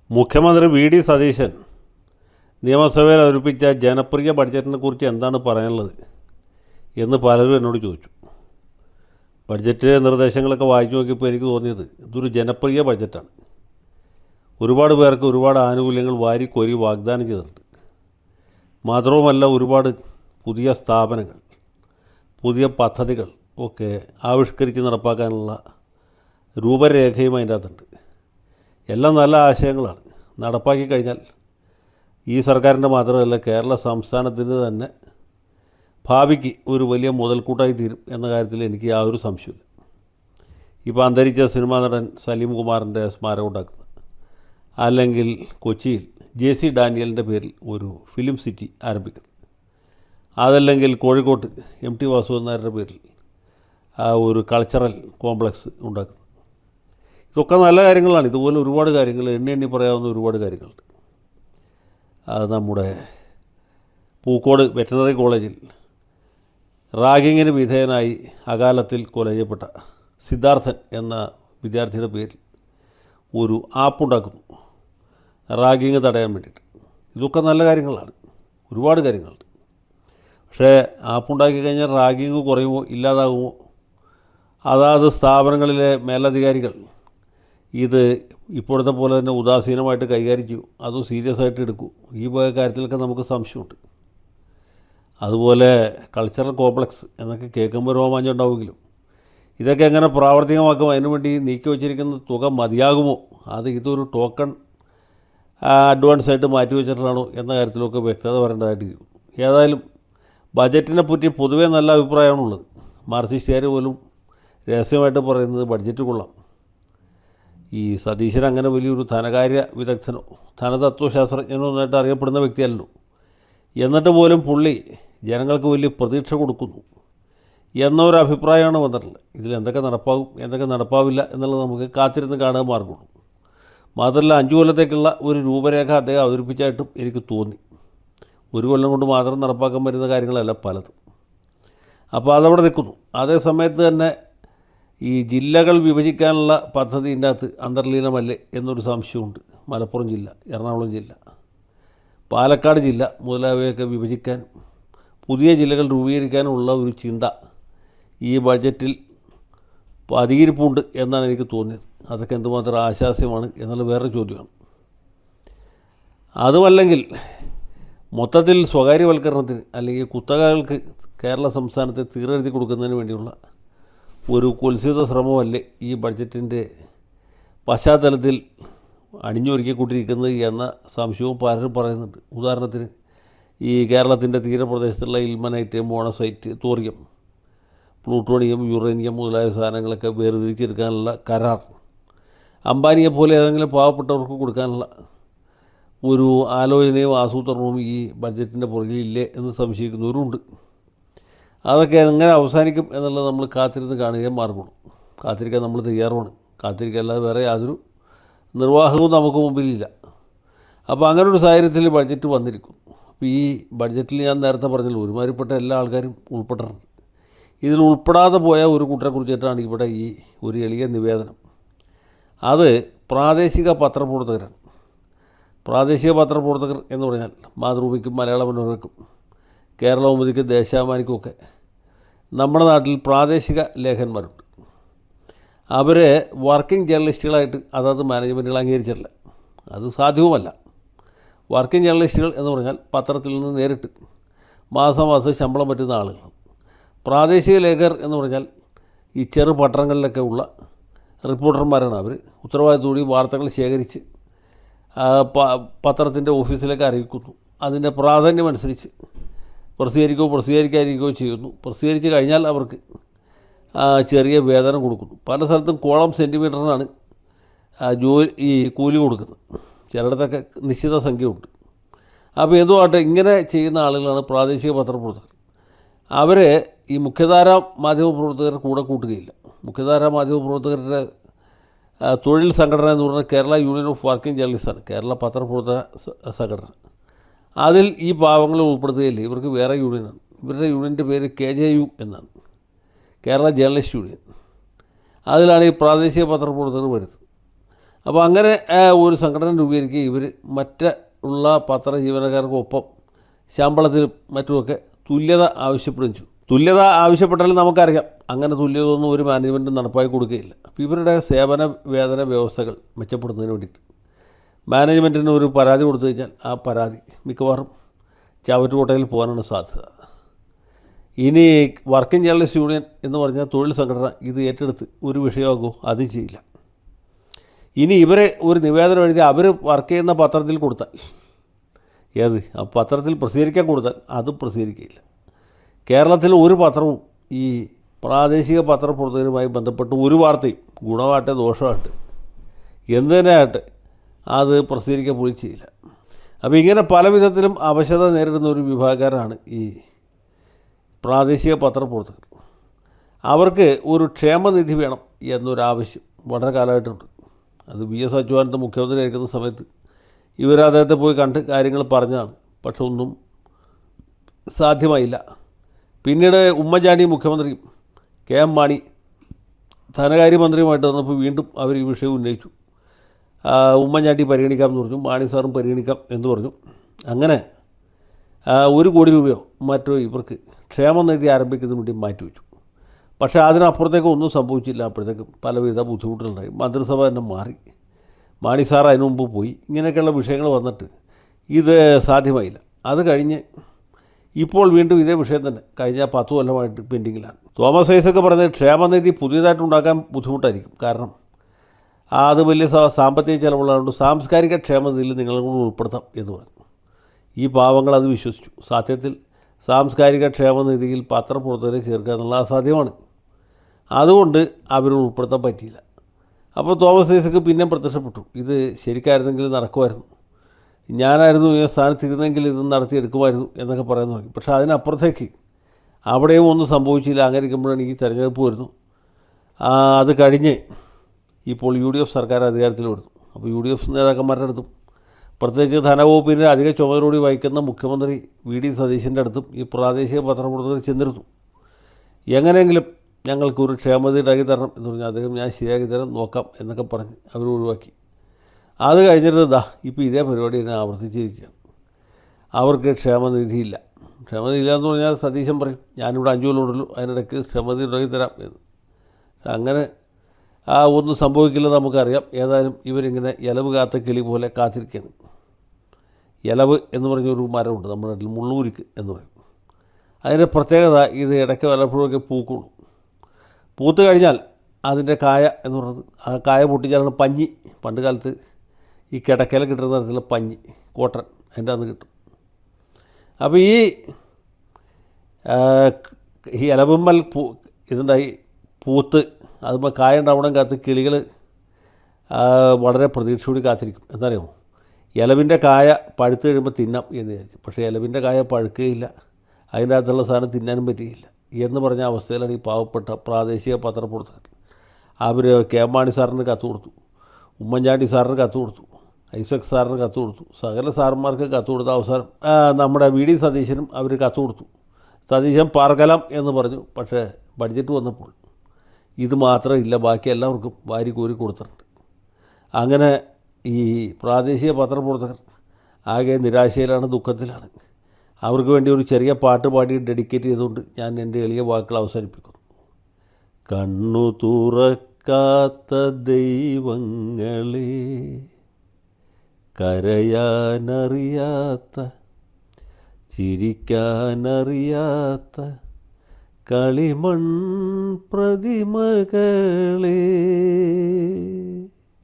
മുഖ്യമന്ത്രി V D Satheesan നിയമസഭയിൽ അവതരിപ്പിച്ച ജനപ്രിയ ബഡ്ജറ്റിനെ കുറിച്ച് എന്താണ് പറയാനുള്ളത് എന്ന് പലരും എന്നോട് ചോദിച്ചു. ബഡ്ജറ്റ് നിർദ്ദേശങ്ങളൊക്കെ വായിച്ചു നോക്കിയപ്പോൾ എനിക്ക് തോന്നിയത് ഇതൊരു ജനപ്രിയ ബഡ്ജറ്റാണ്. ഒരുപാട് പേർക്ക് ഒരുപാട് ആനുകൂല്യങ്ങൾ വാരിക്കോരി വാഗ്ദാനം ചെയ്തിട്ടുണ്ട്. മാത്രവുമല്ല, ഒരുപാട് പുതിയ സ്ഥാപനങ്ങൾ, പുതിയ പദ്ധതികൾ ഒക്കെ ആവിഷ്കരിച്ച് നടപ്പാക്കാനുള്ള രൂപരേഖയും അതിൻ്റെ അകത്തുണ്ട്. എല്ലാം നല്ല ആശയങ്ങളാണ്. നടപ്പാക്കി കഴിഞ്ഞാൽ ഈ സർക്കാരിൻ്റെ മാത്രമല്ല, കേരള സംസ്ഥാനത്തിൻ്റെ തന്നെ ഭാവിക്ക് ഒരു വലിയ മുതൽക്കൂട്ടായി തീരും എന്ന കാര്യത്തിൽ എനിക്ക് യാതൊരു സംശയമില്ല. ഇപ്പോൾ അന്തരിച്ച സിനിമാ നടൻ സലീം കുമാറിൻ്റെ സ്മാരകം ഉണ്ടാക്കുന്നത്, അല്ലെങ്കിൽ കൊച്ചിയിൽ JC ഡാനിയലിൻ്റെ പേരിൽ ഒരു ഫിലിം സിറ്റി ആരംഭിക്കുന്നത്, അതല്ലെങ്കിൽ കോഴിക്കോട്ട് MT വാസുദേവൻ നായരുടെ പേരിൽ ഒരു കൾച്ചറൽ കോംപ്ലക്സ് ഉണ്ടാക്കുന്നത്, ഇതൊക്കെ നല്ല കാര്യങ്ങളാണ്. ഇതുപോലെ ഒരുപാട് കാര്യങ്ങൾ എണ്ണി പറയാവുന്ന ഒരുപാട് കാര്യങ്ങളുണ്ട്. അത് നമ്മുടെ പൂക്കോട് വെറ്ററിനറി കോളേജിൽ റാഗിങ്ങിന് വിധേയനായി അകാലത്തിൽ കൊല ചെയ്യപ്പെട്ട സിദ്ധാർത്ഥൻ എന്ന വിദ്യാർത്ഥിയുടെ പേരിൽ ഒരു ആപ്പ് ഉണ്ടാക്കുന്നു, റാഗിങ് തടയാൻ വേണ്ടിയിട്ട്. ഇതൊക്കെ നല്ല കാര്യങ്ങളാണ്, ഒരുപാട് കാര്യങ്ങളുണ്ട്. പക്ഷേ ആപ്പുണ്ടാക്കി കഴിഞ്ഞാൽ റാഗിങ് കുറയുമോ, ഇല്ലാതാകുമോ? അതാത് സ്ഥാപനങ്ങളിലെ മേലധികാരികൾ ഇത് ഇപ്പോഴത്തെ പോലെ തന്നെ ഉദാസീനമായിട്ട് കൈകാര്യം ചെയ്യൂ, അതും സീരിയസ് ആയിട്ട് എടുക്കൂ, ഈ കാര്യത്തിലൊക്കെ നമുക്ക് സംശയമുണ്ട്. അതുപോലെ കൾച്ചറൽ കോംപ്ലക്സ് എന്നൊക്കെ കേൾക്കുമ്പോൾ രോമാഞ്ചം ഉണ്ടാവുമെങ്കിലും ഇതൊക്കെ എങ്ങനെ പ്രാവർത്തികമാക്കും, അതിനുവേണ്ടി നീക്കി വച്ചിരിക്കുന്ന തുക മതിയാകുമോ, അത് ഇതൊരു ടോക്കൺ അഡ്വാൻസായിട്ട് മാറ്റി വെച്ചിട്ടാണോ എന്ന കാര്യത്തിലൊക്കെ വ്യക്തത വരേണ്ടതായിട്ടിരിക്കും. ഏതായാലും ബജറ്റിനെ പറ്റി പൊതുവേ നല്ല അഭിപ്രായമാണുള്ളത്. മാർക്സിസ്റ്റുകാർ പോലും രഹസ്യമായിട്ട് പറയുന്നത് ബഡ്ജറ്റ് കൊള്ളാം. ഈ സതീശൻ അങ്ങനെ വലിയൊരു ധനകാര്യ വിദഗ്ധനോ ധനതത്വശാസ്ത്രജ്ഞനോ എന്നായിട്ട് അറിയപ്പെടുന്ന വ്യക്തിയല്ലോ. എന്നിട്ട് പോലും പുള്ളി ജനങ്ങൾക്ക് വലിയ പ്രതീക്ഷ കൊടുക്കുന്നു എന്നൊരു അഭിപ്രായമാണ് വന്നിട്ടുള്ളത്. ഇതിലെന്തൊക്കെ നടപ്പാകും, എന്തൊക്കെ നടപ്പാവില്ല എന്നുള്ളത് നമുക്ക് കാത്തിരുന്ന് കാണാൻ മാർഗമുള്ളൂ. മാത്രമല്ല, 5 കൊല്ലത്തേക്കുള്ള ഒരു രൂപരേഖ അദ്ദേഹം അവതരിപ്പിച്ചായിട്ടും എനിക്ക് തോന്നി. ഒരു കൊല്ലം കൊണ്ട് മാത്രം നടപ്പാക്കാൻ പറ്റുന്ന കാര്യങ്ങളല്ല പലതും. അപ്പോൾ അതവിടെ നിൽക്കുന്നു. അതേ സമയത്ത് തന്നെ ഈ ജില്ലകൾ വിഭജിക്കാനുള്ള പദ്ധതി ഇതിൻ്റെ അകത്ത് അന്തർലീനമല്ലേ എന്നൊരു സംശയമുണ്ട്. മലപ്പുറം ജില്ല, എറണാകുളം ജില്ല, പാലക്കാട് ജില്ല മുതലായവയൊക്കെ വിഭജിക്കാനും പുതിയ ജില്ലകൾ രൂപീകരിക്കാനുമുള്ള ഒരു ചിന്ത ഈ ബഡ്ജറ്റിൽ പതിയിരിപ്പുണ്ട് എന്നാണ് എനിക്ക് തോന്നിയത്. അതൊക്കെ എന്തുമാത്രം ആശാസ്യമാണ് എന്നുള്ള വേറെ ചോദ്യമാണ്. അതുമല്ലെങ്കിൽ മൊത്തത്തിൽ സ്വകാര്യവൽക്കരണത്തിന് അല്ലെങ്കിൽ കുത്തകകൾക്ക് കേരള സംസ്ഥാനത്തെ തീരെഴുതി കൊടുക്കുന്നതിന് വേണ്ടിയുള്ള ഒരു കുൽസിത ശ്രമമല്ലേ ഈ ബഡ്ജറ്റിൻ്റെ പശ്ചാത്തലത്തിൽ അണിഞ്ഞൊരുക്കിക്കൊണ്ടിരിക്കുന്നത് എന്ന സംശയവും പലരും പറയുന്നുണ്ട്. ഉദാഹരണത്തിന് ഈ കേരളത്തിൻ്റെ തീരപ്രദേശത്തുള്ള ilmenite, monazite, thorium, plutonium, uranium മുതലായ സാധനങ്ങളൊക്കെ വേർതിരിച്ചെടുക്കാനുള്ള കരാർ അംബാനിയെ പോലെ ഏതെങ്കിലും പാവപ്പെട്ടവർക്ക് കൊടുക്കാനുള്ള ഒരു ആലോചനയും ആസൂത്രണവും ഈ ബഡ്ജറ്റിൻ്റെ പുറകിലില്ലേ എന്ന് സംശയിക്കുന്നവരുമുണ്ട്. അതൊക്കെ എങ്ങനെ അവസാനിക്കും എന്നുള്ളത് നമ്മൾ കാത്തിരുന്ന് കാണുകയും മാർഗമുള്ളൂ. കാത്തിരിക്കാൻ നമ്മൾ തയ്യാറുമാണ്. കാത്തിരിക്കല്ലാതെ വേറെ യാതൊരു നിർവാഹവും നമുക്ക് മുമ്പിലില്ല. അപ്പോൾ അങ്ങനൊരു സാഹചര്യത്തിൽ ബഡ്ജറ്റ് വന്നിരിക്കും. അപ്പോൾ ഈ ബഡ്ജറ്റിൽ ഞാൻ നേരത്തെ പറഞ്ഞല്ലോ, ഒരുമാതിരിപ്പെട്ട എല്ലാ ആൾക്കാരും ഉൾപ്പെട്ടിട്ടുണ്ട്. ഇതിൽ ഉൾപ്പെടാതെ പോയ ഒരു കൂട്ടരെക്കുറിച്ചിട്ടാണ് ഇവിടെ ഈ ഒരു എളിയ നിവേദനം. അത് പ്രാദേശിക പത്രപ്രവർത്തകരാണ്. പ്രാദേശിക പത്രപ്രവർത്തകർ എന്ന് പറഞ്ഞാൽ മാതൃഭൂമിക്കും മലയാള മനോരമയ്ക്കും കേരളകൗമുദിക്കും ദേശാഭിമാനിക്കുമൊക്കെ നമ്മുടെ നാട്ടിൽ പ്രാദേശിക ലേഖകന്മാരുണ്ട്. അവരെ വർക്കിംഗ് ജേർണലിസ്റ്റുകളായിട്ട് അതത് മാനേജ്മെൻറ്റുകൾ അംഗീകരിച്ചിട്ടില്ല. അത് സാധ്യവുമല്ല. വർക്കിംഗ് ജേർണലിസ്റ്റുകൾ എന്ന് പറഞ്ഞാൽ പത്രത്തിൽ നിന്ന് നേരിട്ട് മാസം ശമ്പളം പറ്റുന്ന ആളുകൾ. പ്രാദേശിക ലേഖകർ എന്ന് പറഞ്ഞാൽ ഈ ചെറു പട്ടണങ്ങളിലൊക്കെ ഉള്ള റിപ്പോർട്ടർമാരാണ്. അവർ ഉത്തരവാദിത്തത്തോടെ വാർത്തകൾ ശേഖരിച്ച് പത്രത്തിൻ്റെ ഓഫീസിലേക്ക് അറിയിക്കുന്നു. അതിൻ്റെ പ്രാധാന്യമനുസരിച്ച് പ്രസിദ്ധീകരിക്കാതിരിക്കുകയോ ചെയ്യുന്നു. പ്രസിദ്ധീകരിച്ച് കഴിഞ്ഞാൽ അവർക്ക് ചെറിയ വേതനം കൊടുക്കുന്നു. പല സ്ഥലത്തും കോളം സെൻറ്റിമീറ്ററിനാണ് ഈ കൂലി കൊടുക്കുന്നത്. ചിലയിടത്തൊക്കെ നിശ്ചിത സംഖ്യ ഉണ്ട്. അപ്പോൾ എന്തോ ആട്ടെ, ഇങ്ങനെ ചെയ്യുന്ന ആളുകളാണ് പ്രാദേശിക പത്രപ്രവർത്തകർ. അവരെ ഈ മുഖ്യധാര മാധ്യമപ്രവർത്തകർ കൂടെ കൂട്ടുകയില്ല. മുഖ്യധാര മാധ്യമപ്രവർത്തകരുടെ തൊഴിൽ സംഘടന എന്ന് പറഞ്ഞാൽ കേരള യൂണിയൻ ഓഫ് വർക്കിംഗ് ജേർണലിസ്റ്റാണ്, കേരള പത്രപ്രവർത്തക സംഘടന. അതിൽ ഈ പാവങ്ങളെ ഉൾപ്പെടുത്തുകയില്ല. ഇവർക്ക് വേറെ യൂണിയനാണ്. ഇവരുടെ യൂണിയൻ്റെ പേര് KJU എന്നാണ്, കേരള ജേർണലിസ്റ്റ് യൂണിയൻ. അതിലാണ് ഈ പ്രാദേശിക പത്രപ്രവർത്തകർ വരുന്നത്. അപ്പോൾ അങ്ങനെ ഒരു സംഘടന രൂപീകരിക്കുകയും ഇവർ മറ്റുള്ള പത്ര ജീവനക്കാർക്കൊപ്പം ശമ്പളത്തിലും മറ്റുമൊക്കെ തുല്യത ആവശ്യപ്പെടുകയും ചെയ്തു. തുല്യത ആവശ്യപ്പെട്ടാലും നമുക്കറിയാം അങ്ങനെ തുല്യത ഒന്നും ഒരു മാനേജ്മെൻറ്റും നടപ്പാക്കി കൊടുക്കുകയില്ല. അപ്പോൾ ഇവരുടെ സേവന വേതന വ്യവസ്ഥകൾ മെച്ചപ്പെടുന്നതിന് വേണ്ടിയിട്ട് മാനേജ്മെൻറ്റിന് ഒരു പരാതി കൊടുത്തു കഴിഞ്ഞാൽ ആ പരാതി മിക്കവാറും ചവറ്റുകൊട്ടയിൽ പോകാനാണ് സാധ്യത. ഇനി വർക്കിംഗ് ജേർണലിസ്റ്റ് യൂണിയൻ എന്ന് പറഞ്ഞാൽ തൊഴിൽ സംഘടന ഇത് ഏറ്റെടുത്ത് ഒരു വിഷയമാകുമോ? അതും ചെയ്യില്ല. ഇനി ഇവരെ ഒരു നിവേദനം എഴുതി അവർ വർക്ക് ചെയ്യുന്ന പത്രത്തിൽ കൊടുത്താൽ, ഏത് ആ പത്രത്തിൽ പ്രസിദ്ധീകരിക്കാൻ കൊടുത്താൽ അതും പ്രസിദ്ധീകരിക്കുകയില്ല. കേരളത്തിൽ ഒരു പത്രവും ഈ പ്രാദേശിക പത്രപ്രവർത്തകരുമായി ബന്ധപ്പെട്ട് ഒരു വാർത്തയും ഗുണമാകട്ടെ ദോഷമാകട്ടെ എന്തിനാകട്ടെ അത് പ്രസിദ്ധീകരിക്കാൻ പോലും ചെയ്യില്ല. അപ്പോൾ ഇങ്ങനെ പല വിധത്തിലും അവശത നേരിടുന്ന ഒരു വിഭാഗക്കാരാണ് ഈ പ്രാദേശിക പത്രപ്രവർത്തകർ. അവർക്ക് ഒരു ക്ഷേമനിധി വേണം എന്നൊരാവശ്യം വളരെ കാലമായിട്ടുണ്ട്. അത് VS അച്യുതാനന്ദൻ മുഖ്യമന്ത്രി ആയിരിക്കുന്ന സമയത്ത് ഇവർ അദ്ദേഹത്തെ പോയി കണ്ട് കാര്യങ്ങൾ പറഞ്ഞതാണ്. പക്ഷെ ഒന്നും സാധ്യമായില്ല. പിന്നീട് ഉമ്മൻചാണ്ടി മുഖ്യമന്ത്രിയും KM മാണി ധനകാര്യമന്ത്രിയുമായിട്ട് വന്നപ്പോൾ വീണ്ടും അവർ ഈ വിഷയം ഉന്നയിച്ചു. ഉമ്മൻചാണ്ടി പരിഗണിക്കാമെന്ന് പറഞ്ഞു, മാണി സാറും പരിഗണിക്കാം എന്ന് പറഞ്ഞു. അങ്ങനെ 1 കോടി രൂപയോ മറ്റോ ഇവർക്ക് ക്ഷേമനിധി ആരംഭിക്കുന്നതിന് വേണ്ടി മാറ്റിവെച്ചു. പക്ഷേ അതിനപ്പുറത്തേക്ക് ഒന്നും സംഭവിച്ചില്ല. അപ്പോഴത്തേക്കും പലവിധ ബുദ്ധിമുട്ടുകളുണ്ടായി. മന്ത്രിസഭ തന്നെ മാറി. മാണി സാർ അതിനു മുമ്പ് പോയി. ഇങ്ങനെയൊക്കെയുള്ള വിഷയങ്ങൾ വന്നിട്ട് ഇത് സാധ്യമായില്ല. അത് കഴിഞ്ഞ് ഇപ്പോൾ വീണ്ടും ഇതേ വിഷയം തന്നെ കഴിഞ്ഞ 10 കൊല്ലമായിട്ട് പെൻഡിങ്ങിലാണ്. തോമസ് ഐസക് പറഞ്ഞത് ക്ഷേമനിധി പുതിയതായിട്ടുണ്ടാക്കാൻ ബുദ്ധിമുട്ടായിരിക്കും. കാരണം അത് വലിയ സാമ്പത്തിക ചിലവുള്ളതുകൊണ്ട് സാംസ്കാരിക ക്ഷേമനിധിയിൽ നിങ്ങളും കൂടി ഉൾപ്പെടുത്താം എന്ന് പറഞ്ഞു. ഈ പാവങ്ങൾ അത് വിശ്വസിച്ചു. സത്യത്തിൽ സാംസ്കാരിക ക്ഷേമനിധിയിൽ പത്രപ്രവർത്തകരെ ചേർക്കുക എന്നുള്ളത് അസാധ്യമാണ്. അതുകൊണ്ട് അവർ ഉൾപ്പെടുത്താൻ പറ്റിയില്ല. അപ്പോൾ തോമസ് ഐസക് പിന്നെ പ്രത്യക്ഷപ്പെട്ടു. ഇത് ശരിക്കായിരുന്നെങ്കിൽ നടക്കുമായിരുന്നു, ഞാനായിരുന്നു ഈ സ്ഥാനത്തിരുന്നെങ്കിൽ ഇത് നടത്തിയെടുക്കുമായിരുന്നു എന്നൊക്കെ പറയാൻ തുടങ്ങി. പക്ഷേ അതിനപ്പുറത്തേക്ക് അവിടെയും ഒന്നും സംഭവിച്ചില്ല. അങ്ങനെ ഇരിക്കുമ്പോഴാണ് ഈ തെരഞ്ഞെടുപ്പ് വരുന്നു. അത് കഴിഞ്ഞ് ഇപ്പോൾ UDF സർക്കാർ അധികാരത്തിൽ വരുന്നു. അപ്പോൾ UDF നേതാക്കന്മാരുടെ അടുത്തും പ്രത്യേകിച്ച് ധനവകുപ്പിൻ്റെ അധിക ചുമതലയോടി വഹിക്കുന്ന മുഖ്യമന്ത്രി VD സതീശൻ്റെ അടുത്തും ഈ പ്രാദേശിക പത്രപ്രവർത്തകർ ചെന്നിരുന്നു. എങ്ങനെയെങ്കിലും ഞങ്ങൾക്കൊരു ക്ഷേമനിധി ഉണ്ടാക്കി തരണം എന്ന് പറഞ്ഞാൽ അദ്ദേഹം ഞാൻ ശരിയാക്കി തരാം നോക്കാം എന്നൊക്കെ പറഞ്ഞ് അവർ ഒഴിവാക്കി. അത് കഴിഞ്ഞിട്ട് ഇപ്പോൾ ഇതേ പരിപാടി തന്നെ ആവർത്തിച്ചിരിക്കുകയാണ്. അവർക്ക് ക്ഷേമനിധിയില്ല. ക്ഷേമനിധി ഇല്ല എന്ന് പറഞ്ഞാൽ സതീശൻ പറയും ഞാനിവിടെ 5 കൊല്ലമുണ്ടല്ലോ അതിനിടയ്ക്ക് ക്ഷേമനിധി ഉണ്ടാക്കി തരാം എന്ന്. അങ്ങനെ ഒന്നും സംഭവിക്കില്ലെന്ന് നമുക്കറിയാം. ഏതായാലും ഇവരിങ്ങനെ ഇലവ് കാത്ത കിളി പോലെ കാത്തിരിക്കുകയാണ്. ഇലവ് എന്ന് പറഞ്ഞൊരു മരമുണ്ട് നമ്മുടെ നാട്ടിൽ, മുള്ളൂരിക്ക് എന്ന് പറയും. അതിൻ്റെ പ്രത്യേകത ഇത് ഇടയ്ക്ക് വല്ലപ്പോഴൊക്കെ പൂക്കുള്ളൂ. പൂത്ത് കഴിഞ്ഞാൽ അതിൻ്റെ കായ എന്ന് പറയുന്നത് ആ കായ പൊട്ടിച്ചാലാണ് പഞ്ഞി. പണ്ട് കാലത്ത് ഈ കിടക്കയിൽ കിട്ടുന്ന തരത്തിലുള്ള പഞ്ഞി, കോട്ടൺ അതിൻ്റെ അന്ന് കിട്ടും. അപ്പോൾ ഈ ഇലവുമ്മൽ ഇതുണ്ടായി പൂത്ത് അതുമ്പോൾ കായ ഉണ്ടാവണം കാത്ത് കിളികൾ വളരെ പ്രതീക്ഷയോടെ കാത്തിരിക്കും. എന്താണെന്നറിയുമോ? ഇലവിൻ്റെ കായ പഴുത്ത് കഴിയുമ്പോൾ തിന്നാം എന്ന് വിചാരിച്ചു. പക്ഷേ ഇലവിൻ്റെ കായ പഴുക്കുകയില്ല, അതിൻ്റെ അകത്തുള്ള സാധനം തിന്നാനും പറ്റുകയില്ല എന്ന് പറഞ്ഞ അവസ്ഥയിലാണ് ഈ പാവപ്പെട്ട പ്രാദേശിക പത്രപ്രവർത്തകർ. അവർ KM മാണി സാറിന് കത്ത് കൊടുത്തു, ഉമ്മൻചാണ്ടി സാറിന് കത്ത് കൊടുത്തു, ഐസക് സാറിന് കത്ത് കൊടുത്തു, സകല സാറന്മാർക്ക് കത്ത് കൊടുത്ത അവസാനം നമ്മുടെ VD സതീശനും അവർ കത്ത് കൊടുത്തു. സതീശൻ പാർക്കലം എന്ന് പറഞ്ഞു. പക്ഷേ ബഡ്ജറ്റ് വന്നപ്പോൾ ഇത് മാത്രമില്ല, ബാക്കി എല്ലാവർക്കും വാരി കോരി കൊടുത്തിട്ടുണ്ട്. അങ്ങനെ ഈ പ്രാദേശിക പത്രപ്രവർത്തകർ ആകെ നിരാശയിലാണ്, ദുഃഖത്തിലാണ്. അവർക്ക് വേണ്ടി ഒരു ചെറിയ പാട്ട് പാടി ഡെഡിക്കേറ്റ് ചെയ്തുകൊണ്ട് ഞാൻ എൻ്റെ എളിയ വാക്കുകൾ അവസാനിപ്പിക്കുന്നു. കണ്ണു തുറക്കാത്ത ദൈവങ്ങളെ, കരയാനറിയാത്ത ചിരിക്കാനറിയാത്ത കളിമൺ പ്രതിമകളെ,